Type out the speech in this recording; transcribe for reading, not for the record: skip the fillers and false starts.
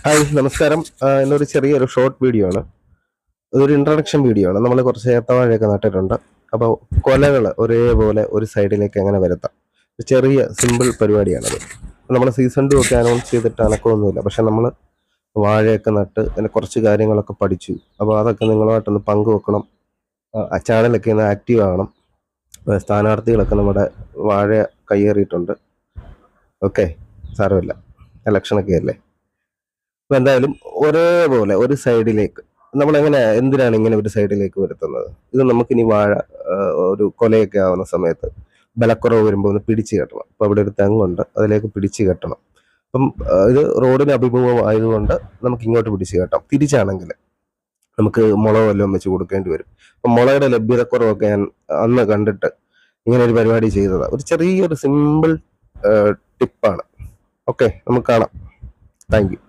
Hi നമസ്കാരം. ഇന്നൊരു ചെറിയൊരു ഷോർട്ട് വീഡിയോ ആണ്. ഇതൊരു ഇൻട്രൊഡക്ഷൻ വീഡിയോ ആണ്. നമ്മൾ കുറച്ച് ഏത്തവാഴയൊക്കെ നട്ടിട്ടുണ്ട്. അപ്പോൾ കൊലകൾ ഒരേപോലെ ഒരു സൈഡിലേക്ക് എങ്ങനെ വരുത്താം, ഒരു ചെറിയ സിമ്പിൾ പരിപാടിയാണത്. നമ്മൾ സീസൺ 2 ഒക്കെ അനൗൺസ് ചെയ്തിട്ട് അനക്കമൊന്നുമില്ല, പക്ഷെ നമ്മൾ വാഴയൊക്കെ നട്ട് അതിൻ്റെ കുറച്ച് കാര്യങ്ങളൊക്കെ പഠിച്ചു. അപ്പോൾ അതൊക്കെ നിങ്ങളുമായിട്ടൊന്ന് പങ്കുവെക്കണം. ആ ചാനലൊക്കെ ഒന്ന് ആക്റ്റീവ് ആകണം. സ്ഥാനാർത്ഥികളൊക്കെ നമ്മുടെ വാഴ കയ്യേറിയിട്ടുണ്ട്. ഓക്കെ, സാരമില്ല, ഇലക്ഷനൊക്കെ അല്ലേ. അപ്പൊ എന്തായാലും ഒരേപോലെ ഒരു സൈഡിലേക്ക് എന്തിനാണ് ഇങ്ങനെ ഒരു സൈഡിലേക്ക് വരുത്തുന്നത്? ഇത് നമുക്കിനി വാഴ ഒരു കൊലയൊക്കെ ആവുന്ന സമയത്ത് ബലക്കുറവ് വരുമ്പോൾ ഒന്ന് പിടിച്ചു കെട്ടണം. അപ്പൊ അവിടെ ഒരു തെങ്ങുണ്ട്, അതിലേക്ക് പിടിച്ചു കെട്ടണം. അപ്പം ഇത് റോഡിന് അഭിമുഖം ആയതുകൊണ്ട് നമുക്ക് ഇങ്ങോട്ട് പിടിച്ചു കെട്ടാം. തിരിച്ചാണെങ്കിൽ നമുക്ക് മുളക് വല്ലതും വെച്ച് കൊടുക്കേണ്ടി വരും. അപ്പം മുളയുടെ ലഭ്യതക്കുറവൊക്കെ ഞാൻ അന്ന് കണ്ടിട്ട് ഇങ്ങനെ ഒരു പരിപാടി ചെയ്തതാണ്. ഒരു ചെറിയൊരു സിമ്പിൾ ടിപ്പാണ്. ഓക്കെ, നമുക്ക് കാണാം. Thank you.